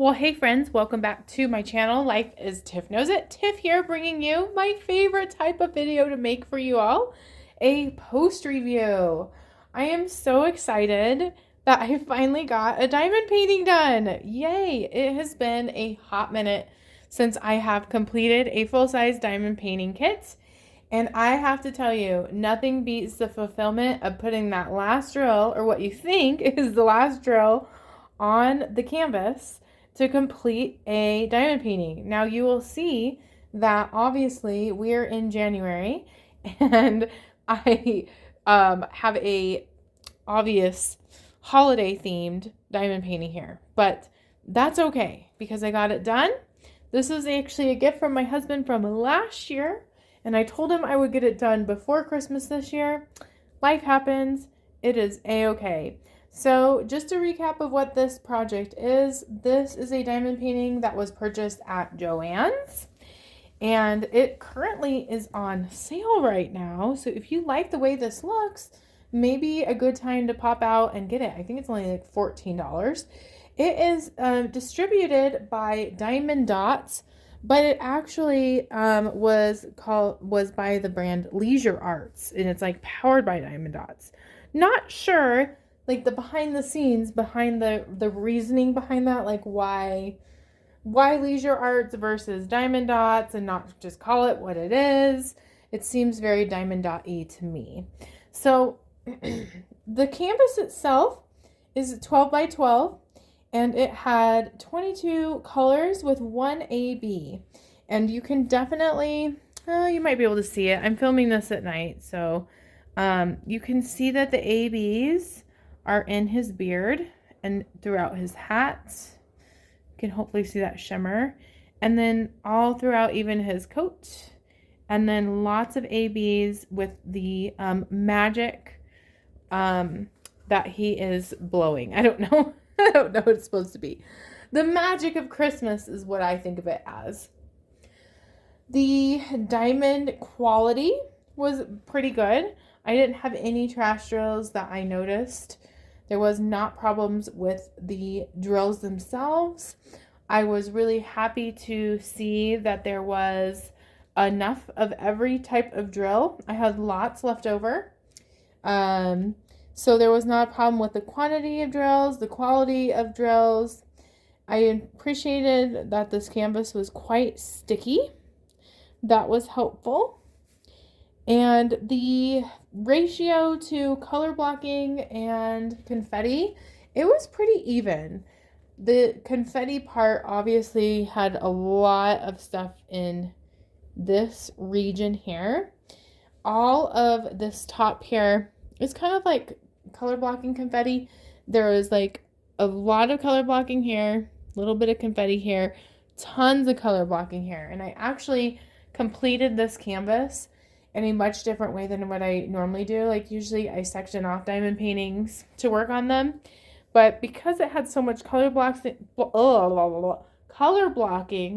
Well, hey friends, welcome back to my channel. Life is Tiff Knows It. Tiff here bringing you my favorite type of video to make for you all, a post review. I am so excited that I finally got a diamond painting done. Yay! It has been a hot minute since I have completed a full-size diamond painting kit. And I have to tell you, nothing beats the fulfillment of putting that last drill, or what you think is the last drill, on the canvas to complete a diamond painting. Now you will see that obviously we're in January and I have a obvious holiday themed diamond painting here, but that's okay because I got it done. This is actually a gift from my husband from last year, and I told him I would get it done before Christmas this year. Life happens. It is a-okay. So just a recap of what this project is. This is a diamond painting that was purchased at Joann's, and it currently is on sale right now. So if you like the way this looks, maybe a good time to pop out and get it. I think it's only like $14. It is distributed by Dotz, but it actually was by the brand Leisure Arts, and it's like powered by Dotz. Not sure like the behind the scenes, behind the reasoning behind that, like why Leisure Arts versus Dotz and not just call it what it is. It seems very Dot-y to me. So the canvas itself is 12 by 12, and it had 22 colors with one AB. And you can definitely, you might be able to see it. I'm filming this at night, so you can see that the ABs are in his beard and throughout his hat. You can hopefully see that shimmer. And then all throughout even his coat. And then lots of ABs with the magic that he is blowing. I don't know. I don't know what it's supposed to be. The magic of Christmas is what I think of it as. The diamond quality was pretty good. I didn't have any trash drills that I noticed. There was not problems with the drills themselves. I was really happy to see that there was enough of every type of drill. I had lots left over. So there was not a problem with the quantity of drills, the quality of drills. I appreciated that this canvas was quite sticky. That was helpful. And the ratio to color blocking and confetti, it was pretty even. The confetti part obviously had a lot of stuff in this region here. All of this top here is kind of like color blocking confetti. There was like a lot of color blocking here, a little bit of confetti here, tons of color blocking here. And I actually completed this canvas in a much different way than what I normally do. Like usually I section off diamond paintings to work on them. But because it had so much color blocking,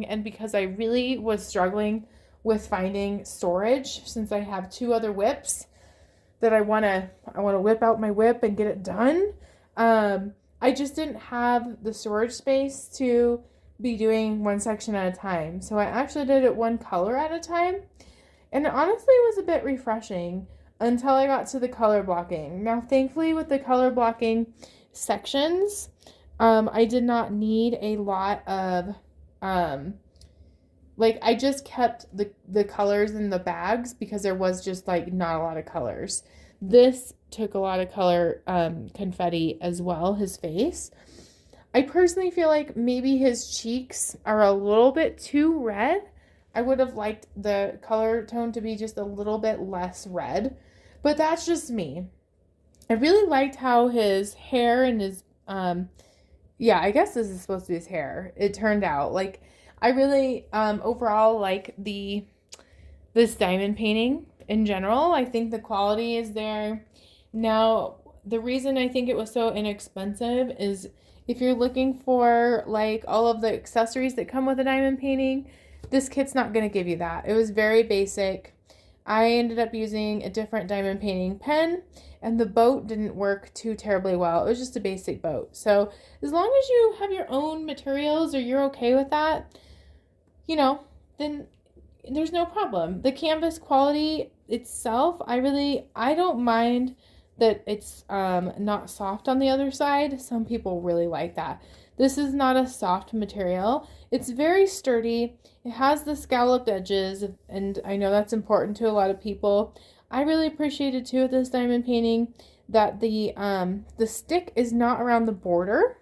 and because I really was struggling with finding storage, since I have two other whips that I want to whip out my whip and get it done, I just didn't have the storage space to be doing one section at a time. So I actually did it one color at a time. And it honestly was a bit refreshing until I got to the color blocking. Now, thankfully, with the color blocking sections, I did not need a lot of, I just kept the colors in the bags because there was just, not a lot of colors. This took a lot of color confetti as well, his face. I personally feel like maybe his cheeks are a little bit too red. I would have liked the color tone to be just a little bit less red, but that's just me. I really liked how his hair and his, I guess this is supposed to be his hair. It turned out I really, overall like this diamond painting in general. I think the quality is there. Now, the reason I think it was so inexpensive is if you're looking for all of the accessories that come with a diamond painting, this kit's not going to give you that. It was very basic. I ended up using a different diamond painting pen, and the boat didn't work too terribly well. It was just a basic boat. So as long as you have your own materials or you're okay with that, you know, then there's no problem. The canvas quality itself, I don't mind that it's not soft on the other side. Some people really like that. This is not a soft material. It's very sturdy. It has the scalloped edges, and I know that's important to a lot of people. I really appreciated too with this diamond painting that the stick is not around the border,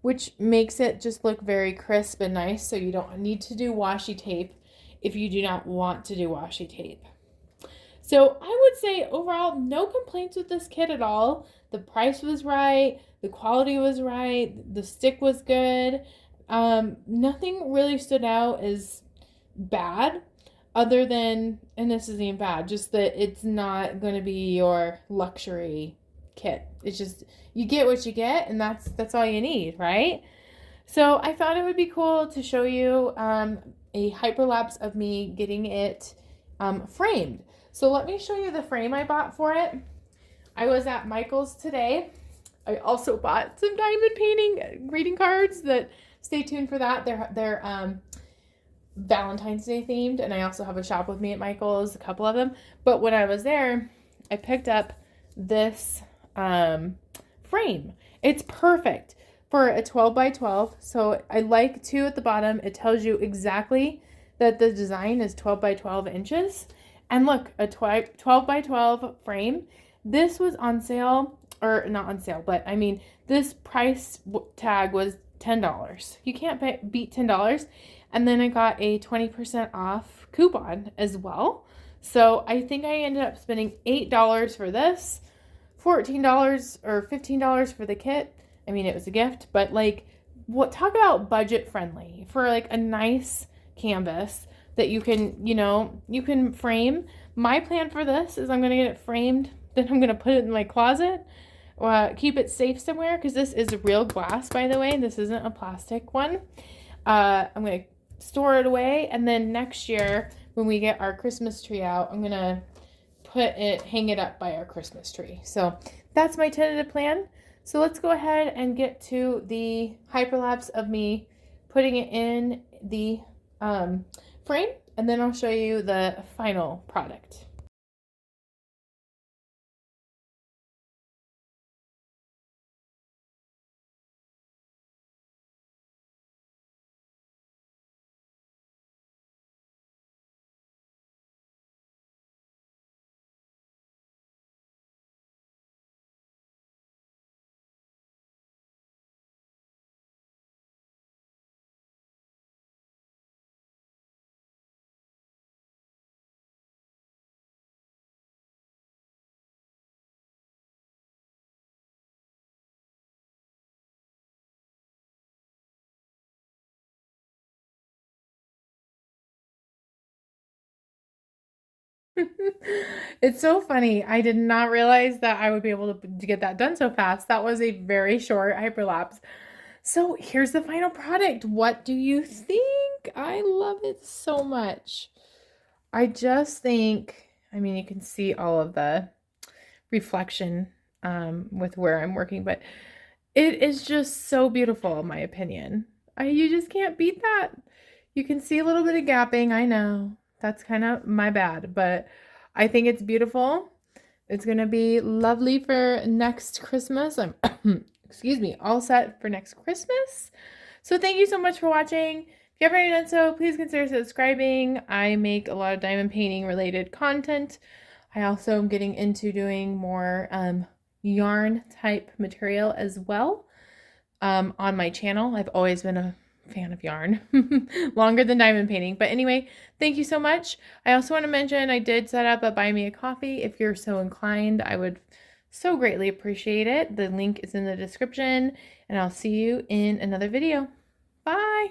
which makes it just look very crisp and nice, so you don't need to do washi tape if you do not want to do washi tape. So I would say overall, no complaints with this kit at all. The price was right, the quality was right, the stick was good. Nothing really stood out as bad other than, and this isn't even bad, just that it's not going to be your luxury kit. It's just, you get what you get, and that's all you need, right? So I thought it would be cool to show you a hyperlapse of me getting it framed. So let me show you the frame I bought for it. I was at Michael's today. I also bought some diamond painting greeting cards that, stay tuned for that. They're Valentine's Day themed, and I also have a shop with me at Michael's, a couple of them. But when I was there, I picked up this frame. It's perfect for a 12 by 12. So I like too at the bottom, it tells you exactly that the design is 12 by 12 inches. And look, a 12 by 12 frame. This was on sale, or not on sale, but I mean, this price tag was $10. You can't beat $10. And then I got a 20% off coupon as well. So I think I ended up spending $8 for this, $14 or $15 for the kit. I mean, it was a gift, but like, talk about budget friendly for like a nice canvas that you can, you can frame. My plan for this is I'm going to get it framed, then I'm going to put it in my closet, keep it safe somewhere, because this is real glass, by the way. This isn't a plastic one. I'm going to store it away, and then next year when we get our Christmas tree out, I'm going to hang it up by our Christmas tree. So that's my tentative plan. So let's go ahead and get to the hyperlapse of me putting it in the frame, and then I'll show you the final product. It's so funny. I did not realize that I would be able to get that done so fast. That was a very short hyperlapse. So here's the final product. What do you think? I love it so much. I just think, I mean, you can see all of the reflection with where I'm working, but it is just so beautiful, in my opinion. You just can't beat that. You can see a little bit of gapping. I know that's kind of my bad, but I think it's beautiful. It's going to be lovely for next Christmas. I'm, excuse me, all set for next Christmas. So thank you so much for watching. If you haven't already done so, please consider subscribing. I make a lot of diamond painting related content. I also am getting into doing more yarn type material as well on my channel. I've always been a fan of yarn longer than diamond painting, but anyway, thank you so much. I also want to mention I did set up a buy me a coffee. If you're so inclined, I would so greatly appreciate it. The link is in the description, and I'll see you in another video. Bye.